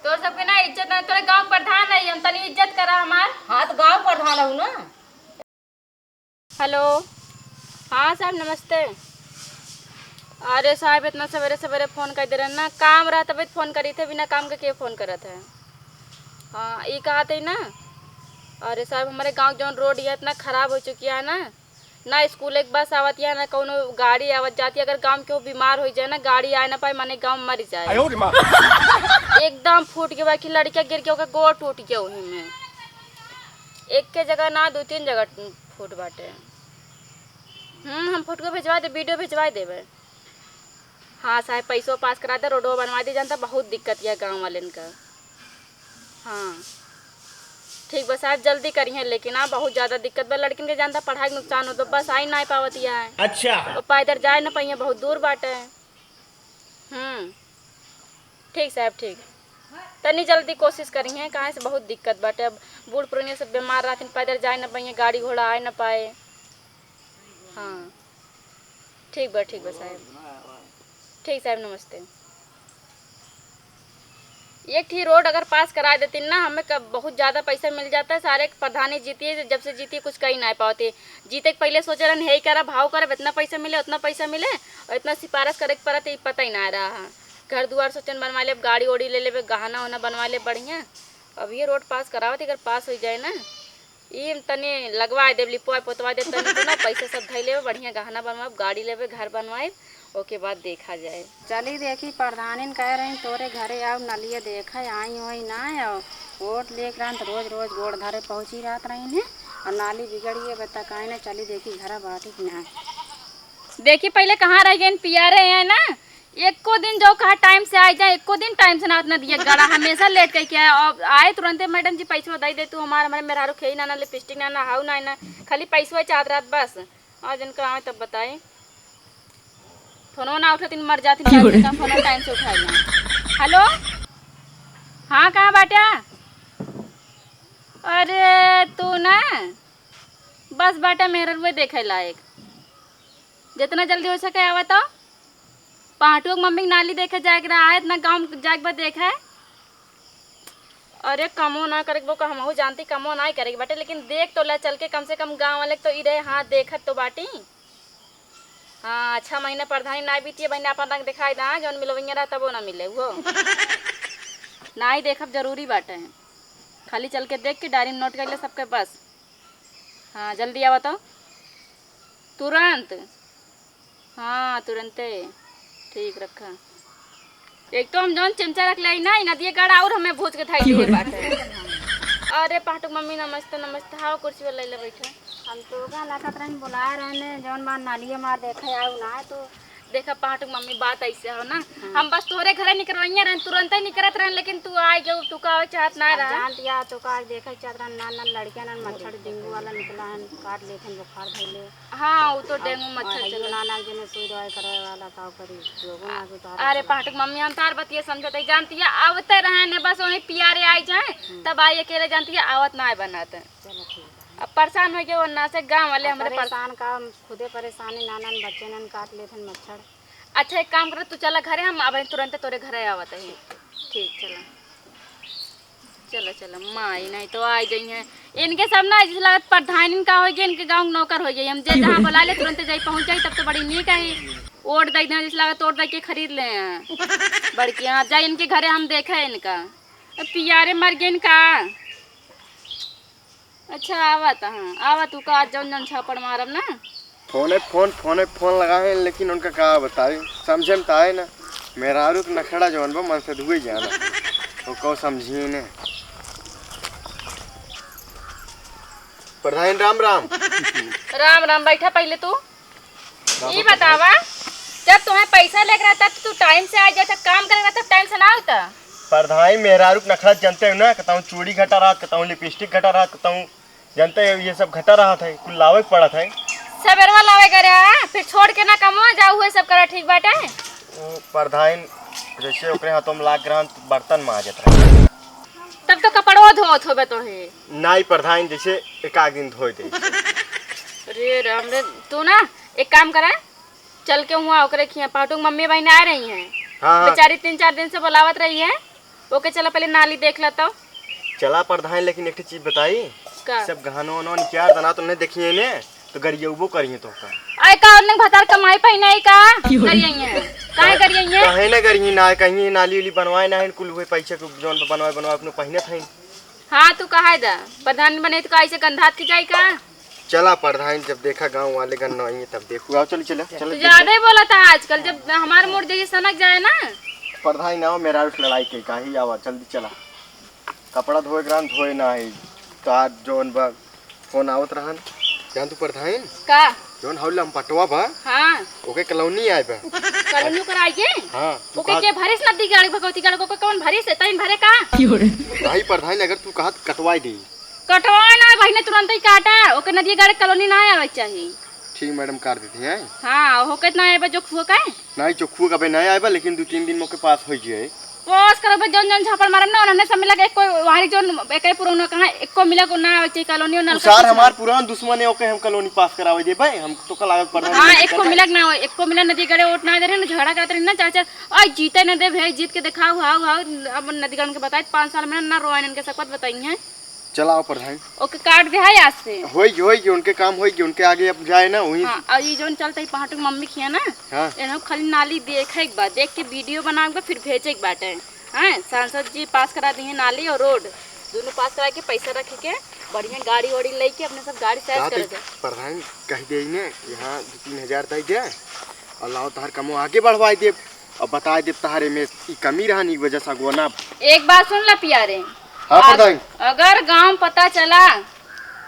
तोर सबके ना इज्जत ना, तोरे गांव प्रधान है हम, तनी इज्जत करा हमार। हाँ तो गांव प्रधान हूँ ना। हेलो, हाँ साहब नमस्ते। अरे साहब इतना सवेरे सवेरे फ़ोन कर दे रहे ना, काम रहा तभी फ़ोन करी थे, बिना काम के फ़ोन करत है। हाँ ये कहा थे ना। अरे साहब हमारे गांव जो रोड है इतना ख़राब हो चुकी है ना, ना स्कूल एक बस आवत है ना कोनो गाड़ी आवत जाती है। अगर गांव के बीमार हो जाए ना, गाड़ी आ ना पाए माने गांव मर जाए। एकदम फूट के बाकी लड़कियां गिर के ओकर गोड़ टूट गया वही में, एक के जगह ना 2-3 जगह फूट बाटे। हम फोटो भिजवा दे, वीडियो भिजवा देवे। हाँ साहब पैसों पास करा दे, रोडो बनवा दे, जानता बहुत दिक्कत है गाँव वाले का। हाँ ठीक बस साहब जल्दी करिए, लेकिन हाँ बहुत ज़्यादा दिक्कत बा, लड़किन के जानता पढ़ाई नुकसान हो तो बस आई ना पावत है। अच्छा तो पैदल जाए ना पाइए, बहुत दूर बाटे। ठीक साहब ठीक, तनी जल्दी कोशिश करिए, कहाँ से बहुत दिक्कत बाटे। अब बूढ़ पुराने सब बीमार रहते, पैदल जाए ना पाइए, गाड़ी घोड़ा आए ना पाए। हाँ ठीक बा साहब, ठीक साहब नमस्ते। एक ही रोड अगर पास करा देती ना, हमें बहुत ज़्यादा पैसा मिल जाता है। सारे प्रधानी जीती है, जब से जीती कुछ कहीं ना पाते, जीते के पहले सोचे रहे यही करा भाव करे, इतना पैसा मिले उतना पैसा मिले, और इतना सिफारिश करे पड़ते पता ही ना रहा है। घर दुआर सोचन बनवा ले, गाड़ी ओड़ी ले ले, गहना वहना बनवा ले बढ़िया। अब ये रोड पास करावती, अगर पास हो जाए ना, ये तनी लगवा दे, लिपवा पोतवा दे, तनी तो ना पैसा सब धै ले, बढ़िया गहना बनवाए, गाड़ी लेवे, घर बनवाए, ओके बाद देखा जाए। चली देखी प्रधानी कह रही तोरे घरे आओ नलिए देखा आई वही ना आओ, वोट लेकर रहा तो रोज रोज गोड़ धरे पहुँची रहत रही है, और नाली बिगड़ी है बता कहीं ना। चली देखी घर बाटी कि ना देखी पहले कहाँ रह गए पिया रहे हैं ना, एको दिन जो कहा टाइम से आ जाए, एको दिन टाइम से ना उतना दिया गड़ा, हमेशा लेट कर के आए तुरंत। मैडम जी पैसा दे दे तू, हमारे मेहरारू खेई ना लिपस्टिक ना हाउ ना, खाली पैसा चाहत रात बस। आज इनका आए तब बताए, फोनो ना उठा तीन मर जाती, फोनो टाइम से उठाए ना। हेलो हाँ कहाँ बाटा? अरे तू ना बस बाटा मेहर हुए देखे लायक, जितना जल्दी हो सके आवा तो। पाटू मम्मी की नाली देखे जाए रहा है, इतना गाँव जाए बा देखे। अरे कमो ना करे वो हम जानती, कमो ना ही करेगी बाटे, लेकिन देख तो ला चल के, कम से कम गाँव वाले तो इधे हाँ देखत तो बाटी। हाँ 6 महीने प्रधानी ना बीती बहने अपन रंग दिखाई दा, जौन मिलवैया रहा तब वो ना मिले वो ना ही देखब जरूरी बाटे। खाली चल के देख के डायरी में नोट कर ले सबके पास। हाँ जल्दी आवा तो तुरंत, हाँ तुरंते ठीक रखा। एक तो हम जौन चिमचा रख ले ना नदिया गाड़ा, और हमें भूज के थाई दिए बाटे। अरे पाटू मम्मी नमस्ते नमस्ते, हाँ कुर्सी वाला ले बैठा। हम तो का लगत रही बुला रहे जौन मार नालिए मार देखे आओ ना तो। देखा पाटू मम्मी बात ऐसे हो ना, हम बस तोरे घरे निकलवाइया रहे, तुरंत ही निकलत रहे, लेकिन तू आ गयो, तू का चाहत ना रहा। जान दिया तो का देखे चादर ना ना लड़कियां ना मच्छर डेंगू वाला निकला है, काट लेखन बुखार धइले। हाँ वो तो डेंगू मच्छर चलो ना ना जने सुई दवाई करवाए वाला का करी जोगो ना को तार। अरे पाटू मम्मी हम तार बतिया समझते जानती है, आवते रहे ने बस उन्हें पियारे आई जाए तब आई अकेले, जानती है आवत ना बनाते। चलो ठीक है। अब परेशान हो गए वरना से गाँव वाले हमारे परेशान का खुदे परेशानी, नाना बच्चे नन काट लेथन मच्छर। अच्छा एक काम कर, तू चला घरे, हम अब तुरंत तोरे घरे आवत है। ठीक चला चलो चलो, माई नहीं तो आ गई हैं इनके सब ना, जिस लागत प्रधान का हो गया, इनके गाँव नौकर हो गई। हम जे जहाँ बुला ले तुरंत जाई पहुँच जाई, तब तो बड़ी नीक है। ओट दे दें जिस लागत ओट दे के खरीद ले बड़की, हाँ जाए इनके घरे हम देखे इनका पियारे मर गए इनका। अच्छा आवत, हाँ आवत तू का जौन जौन छापड़ मारब ना। फोन लगाए, लेकिन उनका का बताई समझे में तो आए ना। मेरा रुक नखड़ा जवन बा मन से धुए जाना, वो को समझी ने। प्रधान राम राम। राम राम, बैठा पहले तू ये बतावा, जब तुम्हें पैसा लेकर रहता तो तू टाइम से आ जाता, काम करेगा तब टाइम से ना होता। प्रधान मेरा रुक नखड़ा जानते हो ना, कहता चूड़ी घटा रहा, कहता लिपस्टिक घटा रहा, कहता जानते हो ये सब घटा रहा था, कुल लावे पड़ा था। सबेरवा लावे करे फिर छोड़ के ना कमवा जाऊ, हुए सब करा ठीक बाटे। वो प्रधान जैसे ओकरे हाथों में लाग रहा बर्तन माजत रहे, तब तो कपड़वा धोत होबे तो है नाई प्रधान जैसे एक आध दिन धोए दे। अरे राम रे, तू ना एक काम करा, चल के हुआ ओकरे खिया, पाटू मम्मी बहन आ रही हैं। हाँ बेचारी 3-4 दिन से बुलावत रही है, ओके चला पहले नाली देख ला तो। चला प्रधान, लेकिन एक चीज बताई, का सब गहनो वहनो क्या तना तो नहीं देखिए ने तो गरियबो करिए तो का आय का उन्हें भतार कमाई पे नहीं का करिए काहे करिए कहे ना करिए ना कहीं नाली उली बनवाए ना कुल हुए पैसे को जोन बनवाए अपने पहिने थे। हाँ तू कहा दा प्रधान बने तो कैसे गंधात की जाए का। चला प्रधान, जब देखा गांव वाले गन नहीं है तब देखो। आओ चलो चलो चलो। तू ज्यादा ही बोला था आजकल, जब हमारे मूड जैसे सनक जाए ना। प्रधान आओ, मेरा उस लड़ाई के का ही आवा जल्दी चला। कपड़ा धोए ग्राम धोए ना है तो आज जोन बा फोन आवत रहन जान तू प्रधान का जोन हौल हम पटवा बा। हाँ ओके कलौनी आए बा कलनु कराइए। हां ओके के भरिस नदी गाड़ी भगवती गाड़ी को कौन भरिस है तइन भरे का भाई प्रधान, अगर तू कहत कटवाई दे कटवा ना भाई ने तुरंत ही काटा। ओके नदी गाड़ी कॉलोनी ना आवे चाहिए। ठीक मैडम कर देते हैं। हाँ होके ना आवे जो खुआ का नहीं चोखू कभी नहीं आए बा, लेकिन 2-3 दिन मोके पास हो जाए। पोस करबे जोन जोन झापड़ मारम ना उन्होंने सब मिला के कोई वारी जोन एके पुरोनो कहां एको मिला को ना आवे चाहिए कॉलोनी नल सार हमार पुरान दुश्मन है, ओके हम कॉलोनी पास करावे दे भाई। हम तो कल लागत प्रधान। हाँ एको मिला ना हो एको मिला नदी गाड़ी ओट ना दे रहे ना झगड़ा करते रहे ना चाचा ओए जीते न दे भाई जीत के दिखाओ हाउ हाउ। अब नदी गाड़ी के बताए 5 साल में ना रोइन के सकत बताई है। चलाओ प्रधान, ओके काट दे है आज से होई उनके काम होई उनके आगे अब जाए ना वही। हां और ये जोन चलते ही पहाड़ मम्मी खिया ना हां एनो खाली नाली देखे एक बार देख के वीडियो बनाऊंगा फिर भेजे एक बाटे। हाँ सांसद जी पास करा दिए नाली और रोड दोनों पास करा के पैसा रखे के बढ़िया गाड़ी वाड़ी लेके अपने सब गाड़ी साइज कर दे। प्रधान कह दे ने यहाँ 2-3 हजार दे दे और लाओ तहार कमो आगे बढ़वाई दे और बता दे तहारे में ई कमी रहनी की वजह से गोना। एक बात सुन ला प्यारे। हाँ प्रधान, अगर गांव पता चला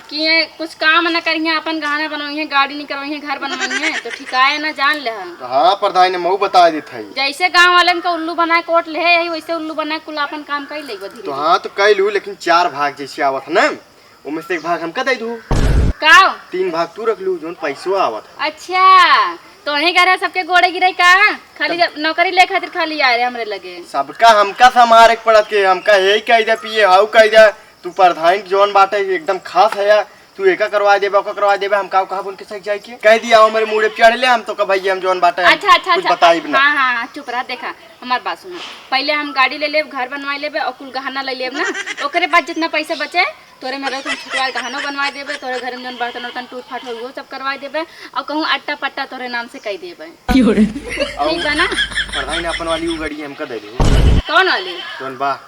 कि ये कुछ काम न करिए अपन गहना बनवाइए गाड़ी नहीं करवाइए घर बनवाइए तो ठिकाए ना जान ले। हाँ प्रधान ने मऊ बता देता है। जैसे गांव वाले का उल्लू बनाए कोट ले यही वैसे उल्लू बनाए कुल अपन काम कर ले धीरे तो हाँ तो कह लू, लेकिन 4 भाग जैसे आवत ना उनमें से 1 भाग हमका दे दू, का 3 भाग तू रख लू जोन पैसो आवत। अच्छा तो वही कह रहे सबके गोड़े गिरे का खाली नौकरी ले खातिर खाली आ रहे हमरे लगे। सबका हमका समारे पड़त के हमका यही कह दे पिए हाउ कह दे तू प्रधान जोन बाटे एकदम खास है। तू एका करवा देबे ओका करवा देबे हम का कहा उनके साथ जाए के कह दिया मेरे मुड़े चढ़ ले हम तो का भाई हम जोन बाटे अच्छा अच्छा कुछ अच्छा बताई ना। हाँ चुप रहा देखा हमार बात सुनो। पहले हम गाड़ी ले लेब घर बनवाई लेबे और कुल गहना ले लेब ना ओकरे बाद जितना पैसा बचे तोरे मेरे तुम छुटवा गहनो बनवा देबे तोरे घर में जोन बर्तन वर्तन टूट फाट हो वो सब करवा देबे और कहूँ अट्टा पट्टा तोरे नाम से कह देबे ठीक बा ना। प्रधान अपन वाली वो गाड़ी हमका दे दे कौन वाली जोन बा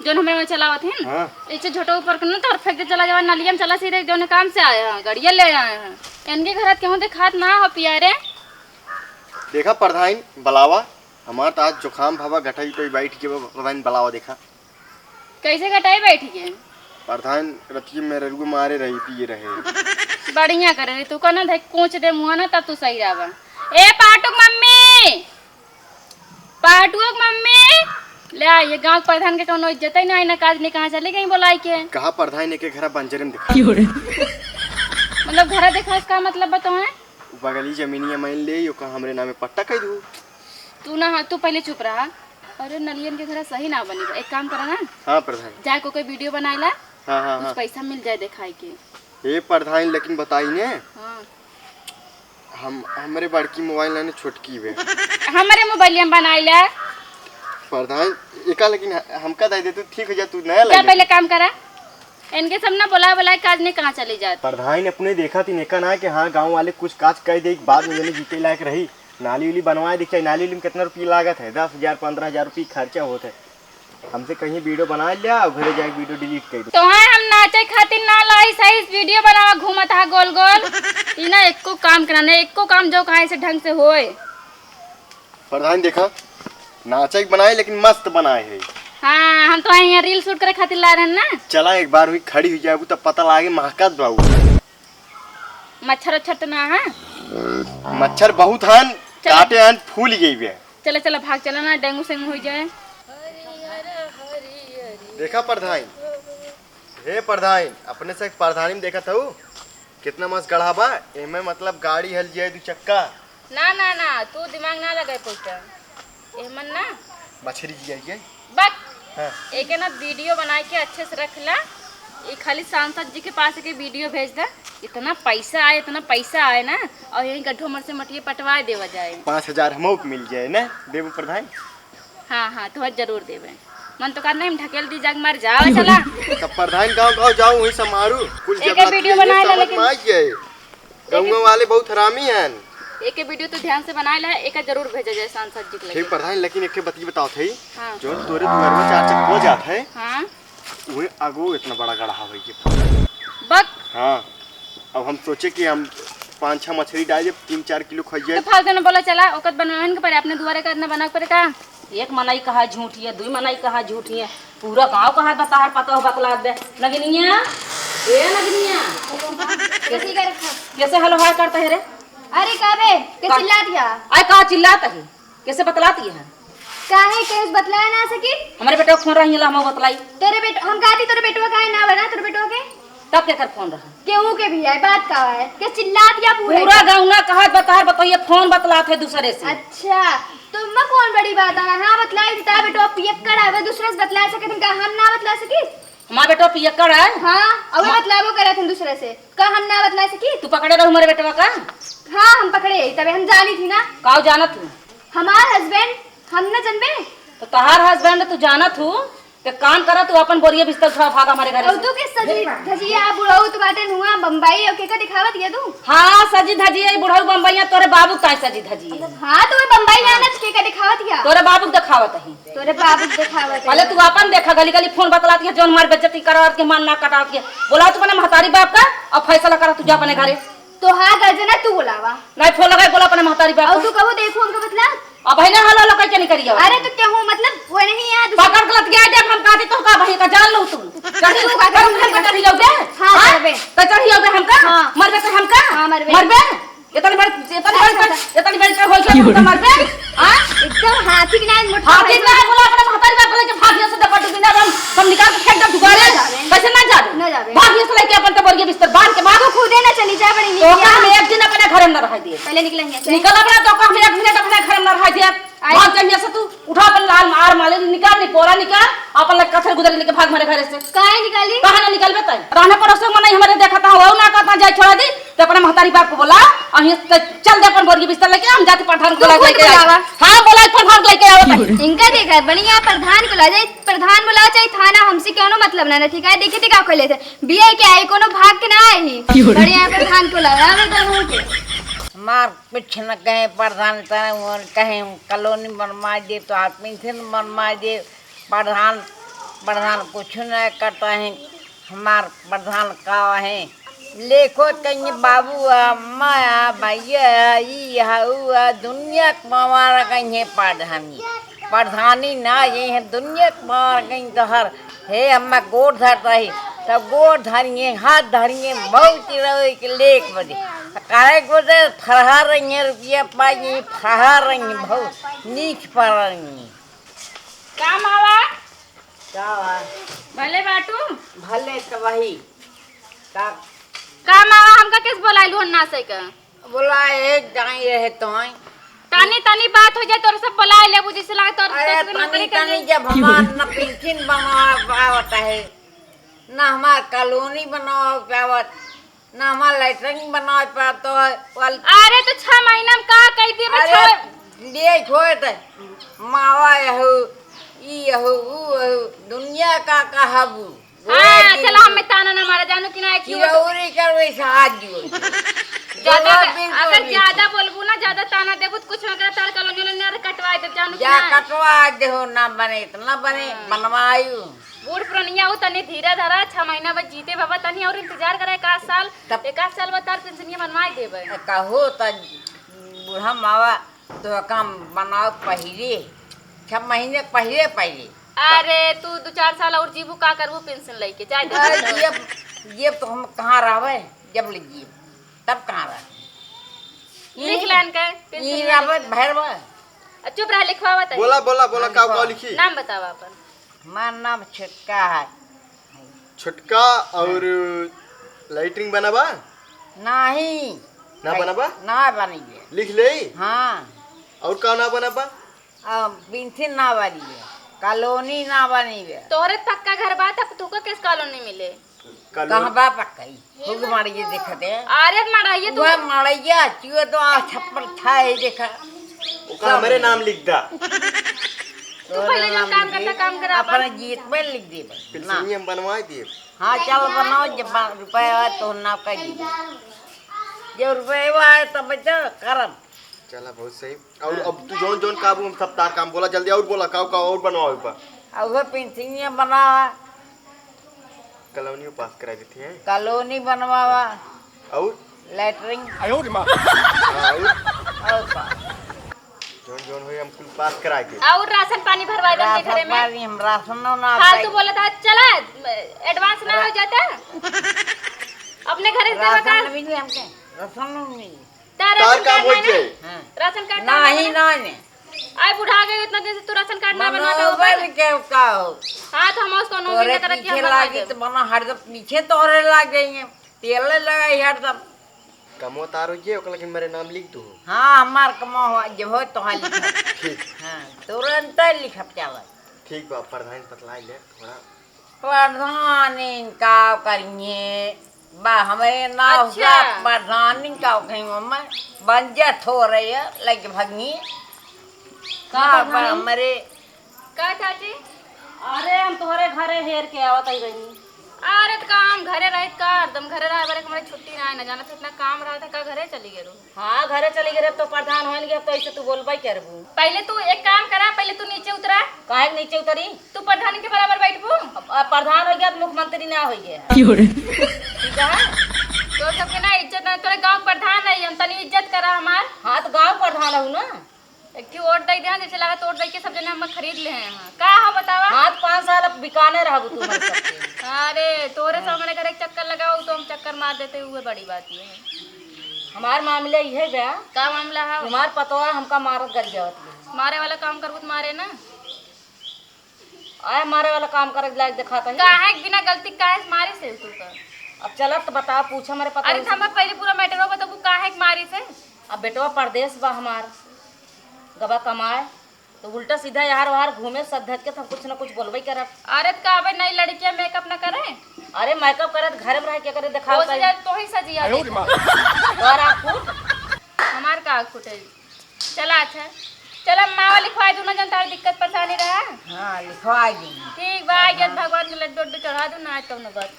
जोन हमें में चलावत है हां इसे छोटा ऊपर करना तो फेंक दे चला जावा नलिया में चला सीधे जोन काम से आया गाड़िया ले आए हैं इनके घर क्यों दिखात ना हो पियारे। देखा प्रधान बलावा हमार तो आज जुकाम भावा घटाई तो बैठ के प्रधान बलावा देखा कैसे घटाई बैठी के प्रधान रतिये में रुगु मारे रही पिए रहे बढ़िया करे रही तू कहना देख कोच दे मुंह ना तब तू सही रहबा। ए पाटुक मम्मी ले आ ये गांव प्रधान के कोनो इज्जत ही नहीं ना काज नहीं कहां चले गई बोलाई के कहा प्रधान के घर बंजरम दिखा मतलब घर देखा इसका मतलब बताओ बगली जमीनिया मैन ले यो का हमरे नामे पट्टा कह दू। तू ना तू पहले चुप रहा। अरे नलियन के घर सही ना बनी एक काम करा ना हाँ प्रधान जाए को कोई वीडियो बनाइला हाँ कुछ पैसा मिल जाए दिखाई के। ए प्रधान लेकिन बताई ने हाँ हम हमारे बड़की मोबाइल लाने छोटकी बे हमारे मोबाइल में बनाइला प्रधान एका लेकिन हमका दे दे तू ठीक हो जा तू नया क्या ले पहले काम करा इनके सब ना बोला काज नहीं कहाँ चली जाती। प्रधान अपने देखा थी नेका ना कि हाँ गांव वाले कुछ काज कह दे बाद में जने जीते लायक रही नाली उली बनवाए दिख चाहिए। नाली उली में कितना रुपये लागत है 10,000-15,000 रुपये खर्चा होता है। हमसे कहीं वीडियो बना लिया और घरे जाके वीडियो डिलीट कर दो तो है हम नाचे खातिर ना लाई सही वीडियो बनावा घूमत हा गोल गोल ई ना एको काम कराने एको काम जो कहाँ से ढंग से होए। प्रधान देखा नाचा बनाए लेकिन मस्त बनाए है। हाँ हम तो यहाँ रील शूट करे खातिर ला रहे हैं ना। चला एक बार हुई खड़ी हो जाए तब पता लागे महकत बाबू मच्छर उच्छर तो ना है मच्छर बहुत हन काटे हन फूल गई बे। चलो चलो भाग चलो ना डेंगू सेंगू हो जाए। देखा प्रधान हे प्रधान अपने से प्रधानी में देखा था कितना मस्त गढ़ा बा एमे मतलब गाड़ी हल जाए 2 चक्का ना ना ना तू दिमाग ना लगे पोस्टर एमन ना मछली जी जाइए बक हाँ। एक है ना वीडियो बना के अच्छे से रख ला ये खाली सांसद जी के पास के वीडियो भेज दे इतना पैसा आए ना और यही गड्ढों मर से मटिए पटवाए देवा जाए 5,000 हमको मिल जाए ना देव प्रधान। हाँ हाँ तो जरूर देवे मन तो कर नहीं ढकेल दी जग मर जाओ चला। तब प्रधान गांव गांव जाऊं वही समारू कुल एक जब वीडियो बनाए ला, लेकिन गाँव वाले बहुत हरामी हैं। एक वीडियो तो ध्यान से बनाए ला, एक जरूर भेजे जाए सांसद जी के लिए। ठीक प्रधान, लेकिन एक बती बताओ थे हाँ जो तोरे दुआर में 4 चक्को जात है हाँ वही आगो इतना बड़ा गढ़ा हवे के। बक हाँ अब हम सोचे कि हम 5-6 मछली डाल 3-4 किलो खा तो जाए। फालतू न बोला चला ओकत बनवाने के पड़े अपने दुआरे का बना के पड़े का। एक मनई कहा झूठी है, 2 मनई कहा झूठी है, पूरा गांव कहा बताहर पता हो बतला दे। नगनिया ए नगनिया कैसी कर रखा? कैसे हलो हाय करता है रे? अरे का बे के का- चिल्ला दिया? आय कहा चिल्लाता है, कैसे बतलाती है? काहे केस बतलाया ना सकी? हमारे बेटा को फोन रही ला हम बतलाई तेरे बेट हम कहती तेरे बेटवा काहे ना बना तेरे बेटवा के? तब के कर फोन रहा केहू के भी है बात का है के चिल्ला दिया पूरे? पूरा गांव ना कहा बताहर बताइए फोन बतलाते दूसरे से। अच्छा तुम कौन बड़ी बात है? हाँ बतलाई ता बेटवा पियक्कड़ है दूसरे से बतला सके तुम का हम ना बतला सकी? हमारा बेटा पियक्कड़ है। हाँ अब बतलाबो करे तुम दूसरे से का हम ना बतला सकी? तू पकड़े रहो हमारे बेटवा का। हाँ हम पकड़े तबे हम जानी थी ना काऊ जानत हूँ हमार हस्बैंड हम न जनबे। तो तहार हस्बैंड तू जानत हूँ के काम करा तू अपन बोरिया बिस्तर उठा भागा हमारे घर और से। तू के सजी धजिया बुढ़ऊ तू बाटे नुआ बम्बई और के का दिखावत ये तू? हाँ सजी धजी है बुढ़ऊ बम्बैया तोरे बाबू का सजी धजी है। हाँ तू बम्बई आना के का दिखावत या? तोरे बाबू के दिखावत है। तोरे बाबू के दिखावत पहले तू अपन देखा गली गली फोन बतलाती है जोन मार बेइज्जती करा के मान ना कटाती है। बोला तू अपने महतारी बाप का और फैसला करा तू जा अपने घरे। तो हाँ गर्जना तू बुलावा नहीं फोन लगा बोला अपने महतारी बाप और तू कहो देखो हमको बतला। अब है ना हलो लगा के नहीं करियो। अरे तो क्या हूँ मतलब वो नहीं याद पकड़ गलत गया देख हम काटी तो का भाई का जान लो तू चढ़ी तू का हम का चढ़ी जाओगे। हाँ, चढ़बे। तो चढ़ी जाओगे हमका हाँ। मरबे तो हमका हाँ, मरबे। मरबे इतनी बड़ी हो गया तो मरबे। हां एकदम हाथी की नाक मुट्ठा हाथी ना बोला अपने महतारी बाप लेके भागियो से देखो दिन हम निकाल के फेंक दे दुकान कैसे ना जाबे ना जाबे। भागियो से लेके अपन तो बोरिए बिस्तर बांध के तू खुदे ना चली जा बड़ी तो निकल हम एक दिन अपने घर में न रह दिए। पहले निकलेंगे निकल अपना तो हम एक मिनट अपने घर में न रह दिए। भाग जाइए से तू उठा अपन लाल मार माले निकाल नहीं पोरा निकाल अपन लग कथर गुदर लेके भाग मेरे घर से। काहे निकाली? कहां ना निकलबे तय रहने पड़ोस में नहीं हमारे देखा था वो ना कहता जाए छोड़ा दी तो अपने महतारी बाप को बोला अहीं चल दे अपन बोरी बिस्तर लेके हम जाते पठान को खुद लेके बुलावा। हां बोला पठान लेके आओ इनका देखा बढ़िया प्रधान को ला जाए प्रधान बुला चाहे थाना हमसे क्यों मतलब ना ठीक है देखे थे का खोले थे बीए के आई कोनो भाग के ना आई बढ़िया प्रधान को ला मार कुछ न कहे प्रधान कहे कॉलोनी बनवा दे तो आदमी से बनवा दे प्रधान प्रधान कुछ न करता है। हमार प्रधान का है लेखो कहीं बाबू अम्मा भैया दुनिया कमार कहीं प्रधानी प्रधानी ना ये है दुनिया कमार कहीं तो हर हे अम्मा गोड़ धरता है तब गोड़ धरिए हाथ धरिए बहुत रहे के लेख बजे काहे गोदे फरहार रही रुपया पाई फरहार रही बहुत नीक पर रही काम आवा का भले बाटू भले तो वही का काम आवा हमका किस बोलाइलू हन्ना से का बोला एक जाई रहे तो तनी तनी बात हो जाए तोर सब बोला ले बुझी से लागे तोर अरे तो नौकरी तनी कर तनी जब हमार न पेंशन बनवा पावत है ना हमार कॉलोनी बनवा पावत ना हमार लैट्रिन बनवा पातो वाल अरे तो 6 महीना में का कह दिए बे अरे ले छोड़ दे मावा यहू ई यहू ऊ दुनिया का कहबू हां चलो हम में ताना ना मारा जानू कि ना क्यों चिरौरी करवे साथ दियो ज्यादा अगर ज्यादा बोलबू ना ज्यादा ताना देबू तो कुछ ना तार कॉलोनी ने कटवा दे जानू कि या ना कटवा देहो ना बने इतना बने बनवायू बूढ़ पुरनिया हो तनी धीरे धरा 6 महीना बस जीते बाबा तनी और इंतजार करे एक आध साल बाद तार पेंशनिया बनवाई देबे कहो त बूढ़ा मावा तो काम बनाओ पहले 6 महीने पहले पहले अरे तू 2-4 साल और जीबू का करबू पेंशन लेके जाए दे ये तो हम कहाँ रहवे जब लीजिए तब कहाँ रहे लिख लान के ये रहवे भरवा चुप रह लिखवावा त बोला बोला बोला का लिखी। नाम बतावा अपन हमार नाम छुटका है छुटका और लाइटिंग बनाबा नहीं ना बनाबा ना बनिए लिख ले। हाँ और का ना बनाबा पेंशन ना बनिए कॉलोनी ना बनिए तोरे तक का घर बात अब तुका किस कॉलोनी मिले कहाँ बा पक्कई हुग मारिए देखते अरे मड़ाइए तू वह मारिया चुए तो आ छप्पर था ही देखा ओका हमरे नाम लिख दा तू पहले जो काम करता काम करा अपने जीत पे लिख दे ना। पेंसिल हम बनवा दिए। हाँ चल बनाओ, जब रुपये आए तो नाव कर दीजिए, जब रुपये आए तब बच्चा करम। चला बहुत सही। और अब तू जोन जोन काबू हम सब तार काम बोला जल्दी और बोला काव का और बनवाओ ऊपर। अब वो पेंसिलियाँ बना, कॉलोनी पास करा देती हैं कॉलोनी बनवावा, और लेटरिंग और और जोन जोन हुई हम कुल पास करा के। और राशन पानी भरवा देंगे घरे में। हम राशन ना फालतू बोला था, चला एडवांस ना हो जाता अपने घरे से बता। राशन मिली हमके, राशन नहीं मिली। तार काम हो जाए। राशन कार्ड नहीं नहीं आए बुढ़ा गए इतना कैसे तू राशन कार्ड ना बनवा के मनोबल के का हो, हाँ तो हम उसको नौकरी तोरे ना करे कि पीछे हम बनवा लागी देब। तो बना हरदम पीछे तोरे लाग गई, तेल लगाई हरदम। कमो तार हो जे ओकरा के मेरे नाम लिख दो। हाँ हमार कमा हुआ जब हो तो हाँ लिखा। ठीक हाँ तुरंत लिखा चल। ठीक बा प्रधान बतला ले थोड़ा। प्रधान का करिए बा हमें ना अच्छा। हुआ प्रधान का कहीं मैं बंजट हो रही है लग भगी का हमारे का चाची? अरे हम तोहरे घरे हेर के आवत आई रही। अरे तो काम घरे रहे का एकदम घरे रहे बड़े हमारे छुट्टी ना है ना जाना था, इतना काम रहा था का घरे चली गए रू। हाँ घरे चली गए तो प्रधान होन गया तो ऐसे तू बोलबई करबू। पहले तू एक काम करा, पहले तू नीचे उतरा, काहे के नीचे उतरी? तू प्रधान के बराबर बैठबू। अब प्रधान हो गया तो मुख्यमंत्री ना हो गया। ठीक है? तो सबके ना इज्जत ना, तोरे गांव प्रधान है हम, तनी इज्जत करा हमार। हाँ तो गाँव प्रधान हूँ ना। कि वोट दे दे जैसे लगा तो वोट दे के सब जने हम खरीद ले हैं यहाँ का हो बतावा। हाँ तो 5 साल अब बिकाने रहबू तू हमारे सबके। अरे तोरे से हमारे घर एक चक्कर लगाओ तो हम चक्कर मार देते हुए, बड़ी बात ये है। हमार मामले ये बया, का मामला है? तुम्हार पतवा हमका मारत कर जावत। मारे वाला काम करबू तो मारे ना। आए मारे वाला काम करे लायक दिखाता है। काहे बिना गलती काहे से मारी से तू का? अब चलत तो बता, पूछा मेरे पता। अरे हम पहले पूरा मैटर हो बताबू काहे के मारी से। अब बेटवा परदेश बा हमार गबा कमाए तो उल्टा सीधा यार वहार घूमे सद्धत के तो कुछ ना कुछ बोलबे करब। अरे का भाई नई लड़कियां मेकअप ना करे, अरे मेकअप करे तो घर में रह के करे दिखाओ हो जाए तो ही सजिया दे। और आप हमार का खुटे चला। अच्छा चला मावा लिखवा दूं ना, जन तार दिक्कत परेशानी रहा। हाँ लिखवा दी। ठीक बा जब भगवान के लड्डू उड्डू चढ़ा दूं ना तो न बात।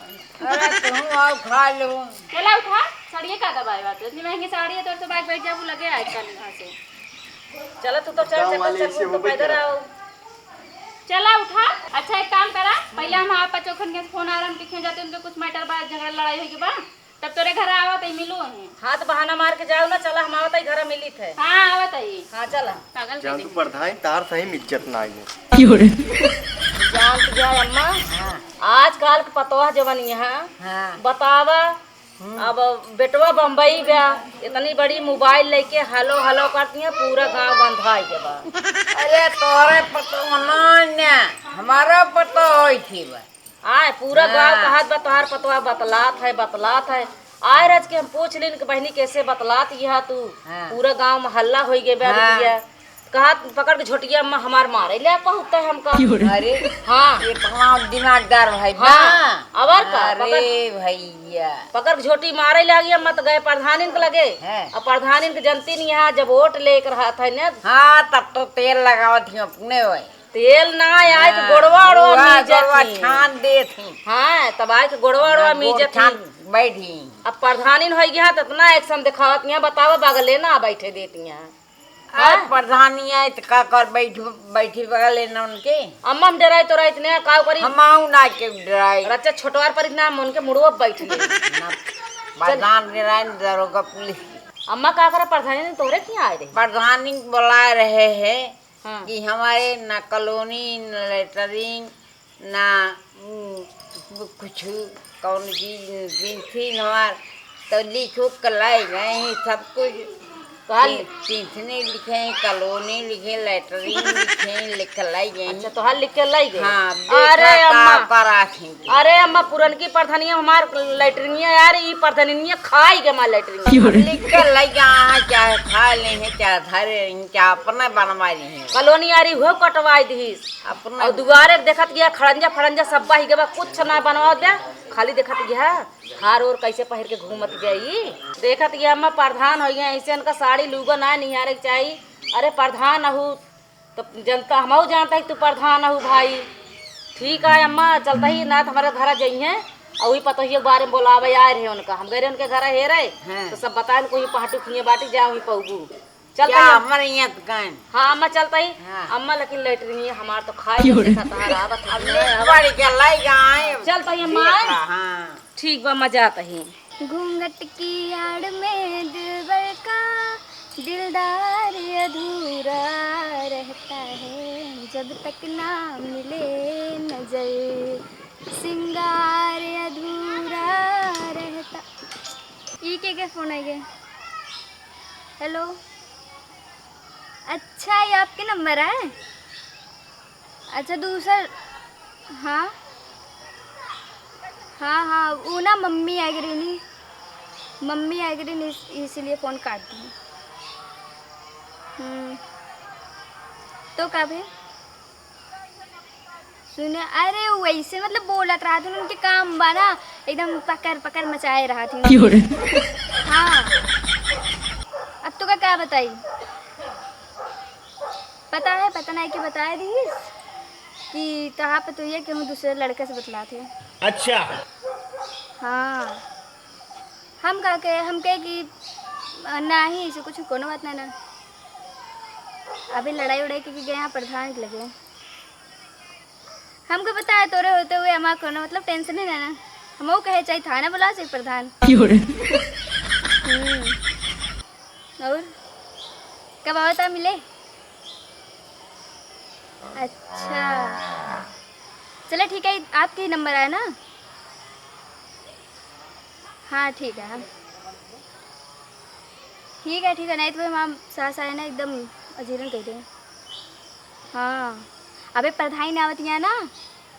अरे तुम आओ खा लो। चला उठा, साड़िए का दबाए बात इतनी महंगी साड़ी है तो से बाइक बैठ जाबू लगे आजकल यहाँ से। चलो तू तो चल गाँव चल वाले चल ऐसे तो हो गई पैदल क्या? आओ। चला उठा। अच्छा एक काम करा, पहले हम आप चौखन के फोन आ रहा हम दिखे जाते उनके कुछ मैटर बात झगड़ा लड़ाई हुई के बा तब तोरे घर आवत ही मिलो हमें। हाथ बहाना मार के जाओ ना, चला हम आवत ही घर मिली थे। हाँ आवत ही। हाँ चला। पागल जान कर तू दे। प्रधान तार सही में इज्जत ना आई। जान तो जाए अम्मा, हाँ आजकल के पतवा जवन यहाँ हाँ बतावा। अब बेटवा बम्बई गया, इतनी बड़ी मोबाइल लेके हलो हलो करती है, पूरा गांव बंधाई के बा। अरे तोरे पतो ना हमारा पतो होई थी बा। आए पूरा हाँ। गांव कहत बा तोहार पतवा बतलात है। आए रज के हम पूछ लीन कि बहनी कैसे बतलात यह तू। हाँ। पूरा गांव में हल्ला हो गए बा। हाँ। बिटिया कहत पकड़ के झोटिया में हमार मारे ले पहुँचता है हमका। अरे हाँ इतना दिमागदार भाई बा। हाँ, अबर का, अरे भैया पकड़ के झोटी मारे लगी मत गए प्रधानी के लगे। है। अब प्रधानी के जनती नहीं यहाँ जब वोट लेकर रहा था न हाँ तब तो तेल लगावत थी अपने वही तेल ना आए के गोड़वा ओड़वा मीजत थी। छान दे थी। हाँ तब आए के गोड़वा ओड़वा मीजत छान थी। बैठी। अब प्रधानी हो गया तो इतना एक्शन दिखावत यहाँ बतावा बगले ना बैठे देती हैं। हाँ प्रधानी है तो का कर बैठी बगल लेना उनके। अम्मा हम डराई तो रहते ने का करी हम आऊ ना के ड्राई रच्चा छोटवार पर इतना मन के मुड़वा बैठ ले। प्रधान दरोगा पुलिस अम्मा का करे प्रधानी ने तोरे क्यों आए रे? प्रधानी बुला रहे हैं हाँ। कि हमारे ना कॉलोनी ना लेटरिंग ना कुछ कौन चीज थी हमार तो लिखो कलाई गए सब कुछ। तीसने लिखे कॉलोनी लिखे लेटरिंग लिखे लिखलाई गए। अच्छा तो हाल लिख के लाई गए। हाँ अरे अम्मा करा थी। अरे अम्मा पुरनकी प्रधानी हमार लेटरिंगिया यार ई प्रधानिया खाई के मार लेटरिंग लिख के लाई गए चाहे खा ले हैं चाहे धरे रही चाहे अपने बनवा रही हैं कॉलोनी यारी हो कटवाई दीस। अपने और दुआरे देखत गया खड़ंजा फड़ंजा सब बाही के बा कुछ ना बनवा दे खाली देखत गया हार और कैसे पहन के घूमत गई। देखत गया अम्मा प्रधान हो गया ऐसे इनका साड़ी लूगा ना निहारे के चाहिए। अरे प्रधान अहू तो जनता हम जानता है तू प्रधान हो भाई। ठीक है अम्मा, चलता ही ना हमारे घर जाइए और वही पता ही बारे में बोलावे आए रहे उनका, हम गए उनके घर हे रहे हाँ। तो सब बताए कोई पहाटू खिए बाटी जाए वही पौगू चलता क्या ही। हमारे यहाँ तो कान हाँ अम्मा चलता ही। हाँ। अम्मा लेकिन लेट रही है हमार तो खाए बड़ी क्या लाई गाय चलता ही अम्मा। हाँ ठीक बा मजा आता ही। घूंघट की आड़ में दिलबर का दिलदार अधूरा रहता है, जब तक ना मिले नजर सिंगार अधूरा रहता। ई के फोन है ये? हेलो, अच्छा ये आपके नंबर है? अच्छा दूसरा, हाँ हाँ हाँ वो ना मम्मी आ गई नहीं, मम्मी आ गई नहीं इसीलिए फ़ोन काट दी। तो कब है? सुने, अरे वैसे मतलब बोला रहा था उनके काम बना एकदम पकड़ पकड़ मचाए रहा थी। हाँ अब तो क्या बताई? पता है, पता नहीं कि बताए दी कि कहाँ पे तो ये कि हम दूसरे लड़के से बतलाते। अच्छा हाँ हम कहे कि नहीं इसे कुछ कोनो बात नहीं ना, अभी लड़ाई उड़ाई के गए यहाँ प्रधान के लगे। हमको पता है तोरे होते हुए हमारा कोनो मतलब टेंशन नहीं ना, हम कहे चाहे थाना बुला से प्रधान। और कब आवता मिले? अच्छा चलो ठीक है, आपके ही नंबर आया ना? हाँ ठीक है, ठीक है ठीक है, नहीं तो हम सास आए ना एकदम अजीरन कह दें। हाँ अबे प्रधान आवती है ना,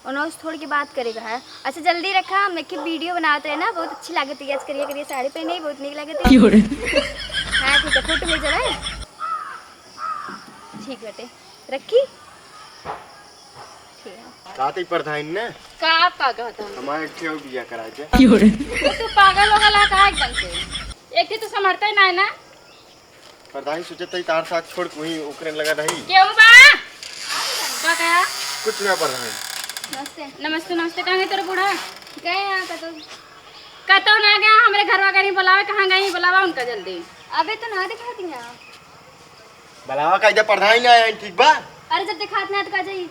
उन्होंने थोड़ी की बात करेगा है। अच्छा जल्दी रखा, हम एक वीडियो बनाते हैं ना, बहुत अच्छी लगती है, करिए करिए साड़ी पहने बहुत निक लगती है। हाँ ठीक है, फोटो भेज रहा है। ठीक बेटे रखी, ठीक है। कहते प्रधान ने का आप का कहता हमारे ठेव बिया करा के तू पागल हो गला का एकदम से? एक तो समझते ही ना है ना। प्रधान सोचे तो तार साथ छोड़ के वहीं उकरे लगा रही। क्यों बा का कहा? कुछ ना प्रधान। नमस्ते। नमस्ते नमस्ते, कहाँ गए तेरे बूढ़ा? गए यहाँ का तो कहतो ना गया, हमारे घर वाले नहीं बुलावे, कहाँ गई बुलावा उनका जल्दी। अबे तो ना दिखा दी यहाँ। बलावा का इधर प्रधान नहीं आया ठीक बा। अरे जब दिखात ना तो का जाई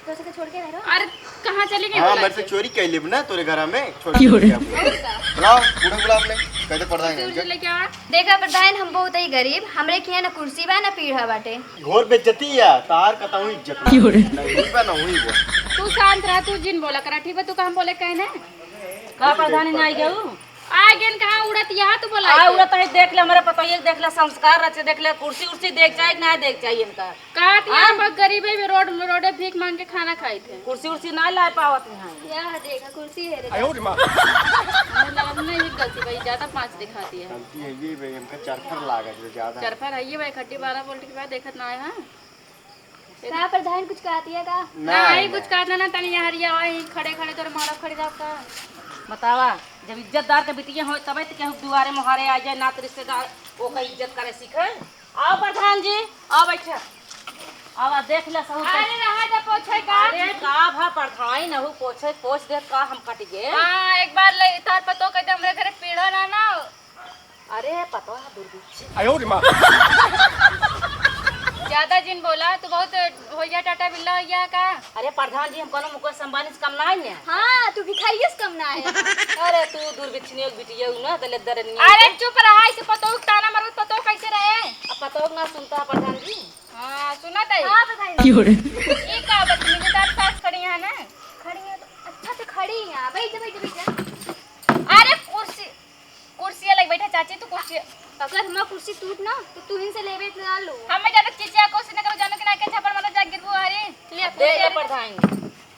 तो से छोड़ के रहो। अरे कहाँ चली गई? हाँ मेरे से चोरी कर ले ना तोरे घर में छोड़ के बुलाओ बूढ़ा बुलाओ अपने कहते प्रधान तू लेके आ। देखा प्रधान हम बहुत ही गरीब, हमरे के ना कुर्सी बा ना पीढ़ा बाटे। घोर बेइज्जती या तार कताऊ इज्जत नहीं बा ना हुई बा। तू शांत रह, तू जिन बोला करा ठीक है, तू कहाँ बोले कहने का प्रधान नहीं आई गऊ आ गेन कहाँ उड़त यहाँ तू बोला आ उड़ा तो देख ले हमारे पता ये देख ले संस्कार रचे देख ले कुर्सी उर्सी देख जाए ना देख चाहिए इनका। कहा यहाँ बहुत गरीब है, रोड भीख मांग के खाना खाए थे। कुर्सी उर्सी ना ला पावत यहाँ। यहाँ देखा कुर्सी है रे। हमें लगा नहीं ये गलती भाई, ज्यादा 5 दिखाती है। गलती है ये भाई हमका चरफर लागत है ज्यादा। चरफर है ये भाई, खट्टी 12 वोल्ट के बाद देखत ना है। का प्रधान कुछ कहती है का? नहीं कुछ कहना ना तनी हरिया वही खड़े खड़े तोरे मारा खड़ी जाता। बतावा जब इज्जतदार के बिटिया हो तबे तो केहू दुआरे मुहारे आ जाए, नात रिश्तेदार वो का इज्जत करे सीखे। आओ प्रधान जी आओ बैठा, आओ देख ले सहू। अरे रहा जा पोछे का। अरे का भा प्रधान नहु पोछे पोछ दे का हम कट गे। हां एक बार ले तार पतो कहते हमरे घरे पीढ़ा ना ना। अरे पतो है दुर्बिछ ज्यादा जिन बोला तो बहुत हो गया, टाटा बिल्ला हो गया का। अरे प्रधान जी हम कोनो मुकेश अंबानी से कम ना है ने। हाँ तू भिखारी से कम ना है। अरे तू दुर्बिछनी एक बिटिया ना दले दरनी। अरे चुप रहा, इसे पतो ताना मारो पतो कैसे रहे। अब पतो ना सुनता है प्रधान जी। हां सुना तई। हाँ प्रधान ये का बतनी के तार पास खड़ी है ना। खड़ी है तो अच्छा से खड़ी है यहाँ। बैठ जा बैठ जा बैठ जा। अरे कुर्सी अलग बैठा चाची, तू कुर्सी अगर हमारा कुर्सी टूट ना तो तू इनसे लेवे तो ना लो। हमें ज्यादा चिचिया कोशिश न करो, जानो कि ना के छापर मारो जा गिरबो। अरे ले दे ले प्रधान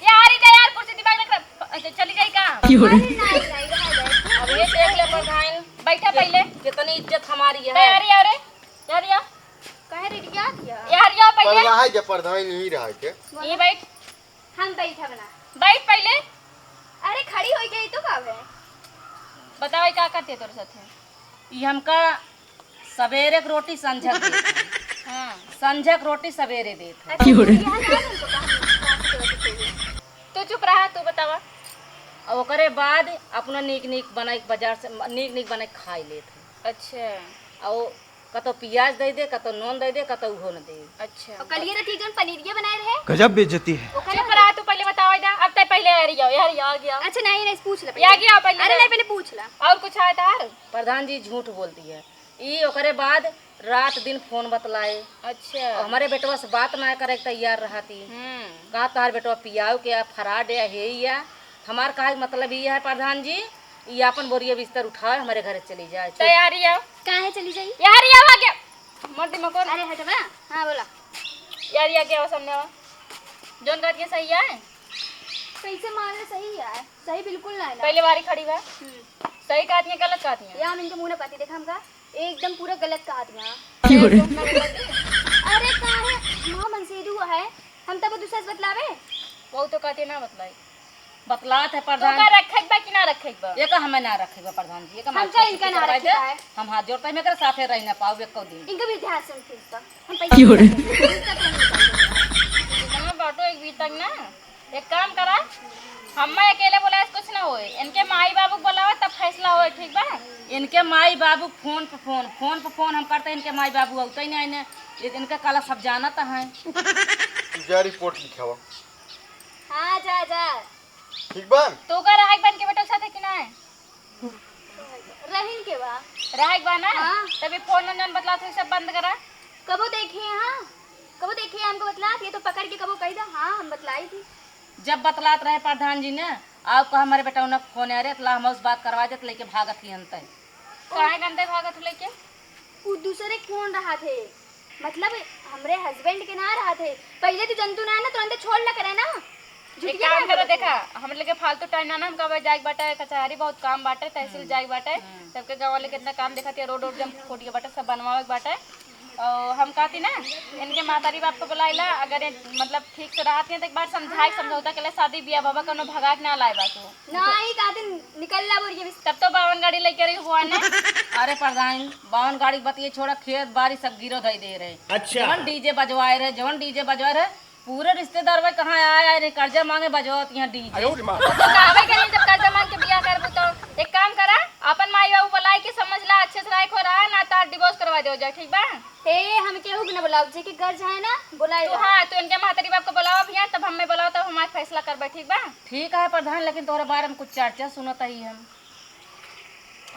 यार ही यार कुर्सी दिमाग में अच्छा चली जाई का। अरे नहीं नहीं रह जाए। अब ये देख ले प्रधान बैठा पहले। कितनी इज्जत हमारी है। यार यार यार यार कहे रे क्या किया? यार यार पर पहले रहा है जब प्रधान नहीं रहा के ये बैठ हम बैठा बना। बैठ पहले। अरे खड़ी हो गई तो का है? बताओ क्या करते तोरे साथ है। ये हमका सवेरे के रोटी संझा के हाँ संझक रोटी सवेरे देत है। तू चुप रहा, तू बतावा। और ओकरे बाद अपना नीक नीक बनाई बाजार से नीक नीक बनाई खाई लेत है। अच्छा और कतो प्याज दे दे, कतो नून दे दे, कतो उहो न दे। अच्छा और कलिए ठीक जन पनीर ये बनाए रहे। गजब बेइज्जती है। चुप रहा, तू पहले बतावा इधर। अब तक पहले यार आ गया। अच्छा नहीं नहीं पूछ ला या गया पहले। अरे नहीं पहले पूछ ला। और कुछ आया तार? प्रधान जी झूठ बोलती है। ई ओकरे बाद रात दिन फोन बतलाए। अच्छा और हमारे बेटवा से बात ना करे के तैयार रहती। कहा तार बेटवा पियाओ के फराड है या हमार कहा मतलब ये है प्रधान जी, ये अपन बोरिया बिस्तर उठाओ हमारे घर चली जाए। तैयारी आओ। कहाँ चली जाई? यार आ गया। मर दिमाग को। अरे हटवा। हाँ बोला। यार आ गया सामने आवा। जोन कहती है सही है। कैसे मान ले सही है? सही बिल्कुल ना है ना। पहले बारी खड़ी है। सही कहती है गलत कहती है? या इनके मुंह ने पति देखा हमका एकदम पूरा गलत कहा दिया। अरे कहाँ है माँ मनसेदू है, हम तब दूसरा से बतलावे। वो तो कहती है ना बतलाई। बतलात है तो प्रधान। का रखेक बा कि ना रखेक बा? ये का हमें ना रखेगा प्रधान जी, ये का हमका इनका ना रखेगा है। हम हाथ जोड़ते हैं मेरे साथे रह ना पाओ एको दिन। इनका भी ध्यान से पूछता हम पैसे इतना बाटो एक बीत तक ना। एक काम करा, हमें अकेले बोला कुछ ना होए, इनके माई बाबू बुलावा तब फैसला होए, ठीक बा? इनके माई बाबू फोन पे फोन हम करते हैं, इनके माई बाबू होते ही नहीं ने, लेकिन इनका काला सब जाना तो है। जा रिपोर्ट लिखावा। हाँ जा जा ठीक बा। तू का रहाक बन के बेटा साथे कि ना है? रहीन के बा रहाक बा ना? हाँ। तभी फोन नंबर बतला तो सब बंद करा। कबो देखे हाँ कबो देखे हमको बतला ये तो पकड़ के कबो कही था। हाँ हम बतलाई थी। जब बतलात रहे प्रधान जी ने, आप कहा हमारे बेटा उन्हें फोन आ रहे तो हम उस बात करवा देते, लेके भागत ही अंत है। काहे गंदे भागत लेके? वो दूसरे कौन रहा थे, मतलब हमरे हस्बैंड के ना रहा थे। पहले तो जंतु ना है ना तुरंत छोड़ ला करे ना। एक काम करो, देखा हम लोग के फालतू टाइम ना हम कब जाए बाटे कचहरी, बहुत काम बाटे, तहसील जाए बाटे, सबके गाँव वाले कितना काम दिखाती है, रोड जम फोटिए बाटे सब बनवावे बाटे। और हम कहती ना इनके मातारी बाप को बुलाइला, अगर ये मतलब ठीक से रहती है तो एक बार समझाए समझौता के लिए शादी बिया बाबा कनो भगा के ना लाए बातू ना ही कहते निकल ला बोरिए तब तो 52 गाड़ी लेके रही हुआ ने। अरे प्रधान 52 गाड़ी बतिए छोड़ा, खेत बाड़ी सब गिरो धई दे रहे। अच्छा। जवन डीजे बजवाए रहे पूरे रिश्तेदार भाई कहाँ आया रे कर्जा मांगे बजवत यहाँ डीजे। तो कहवे के नहीं जब कर्जा मांग के बिया करबू तो एक काम करा, अपन माई बाबू बुलाई के समझ ला, अच्छे से राय हो रहा ना तार डिवोर्स करवा दो जाए, ठीक बा? ए हम केहू ना बुलाओ जे के घर जाए ना बुलाए तो हाँ तो इनके मातारी बाप को बुलाओ भैया, तब हमें बुलाओ तब हमारा फैसला करबे, ठीक बा? ठीक है प्रधान, लेकिन तोहरे बारे में कुछ चर्चा सुनता ही हम।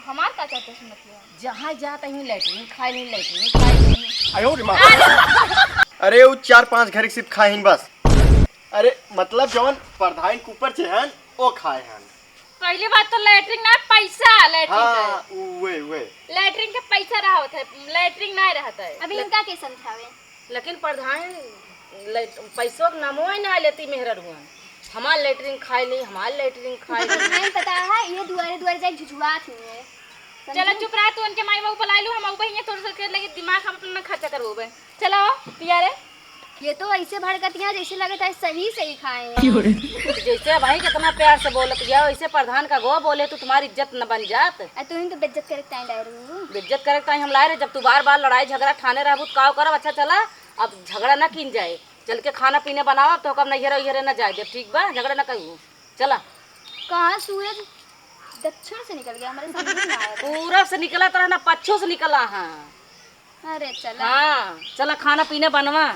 हमार का चाहते सुनतिया? जहाँ जाता ही लैट्रिन खाई नहीं। अरे वो 4-5 घर सिर्फ खाहिन बस। अरे मतलब जवन प्रधान के ऊपर छे हन ओ खाए हन। पहली बात तो लैट्रिन ना पैसा, लैट्रिन हाँ वे लैट्रिन के पैसा रहा होता है, लैट्रिन नहीं रहता है। अभी इनका के समझावे। लेकिन प्रधान पैसों के नामो ही ना लेती मेहर हुआ, हमार लैट्रिन खाई नहीं, हमार लैट्रिन खाई नहीं। नहीं पता है ये दुआरे जाए झुझुआत हुई है। चलो चुप रहा, तू उनके माई बाबू बुला लू, हम वही थोड़ा सा कर लेके दिमाग हम अपना खर्चा करबोबे। चलो पिया रे। ये तो ऐसे भड़कतियां जैसे लगता है सही खाए हैं। जैसे भाई कितना प्यार से बोलत गया वैसे प्रधान का गो बोले तो तुम्हारी इज्जत न बन जात। तू तो बेइज्जत करे टाइम डायरू। इज्जत करे टाइम हम लाए रहे, जब तू बार बार लड़ाई झगड़ा ठाने रहबू तो काव करब। अच्छा चला अब झगड़ा न किन जाए, चल के खाना पीने बनावा तो कब नैहरे न जाए, ठीक बा? झगड़ा न करू, चला। कहाँ सूरज दक्षिण से निकल गया, हमारे समझ में ना आया। पूरब से निकला तरह ना पच्छों से निकला। हाँ अरे चला हाँ चला खाना पीने बनवा।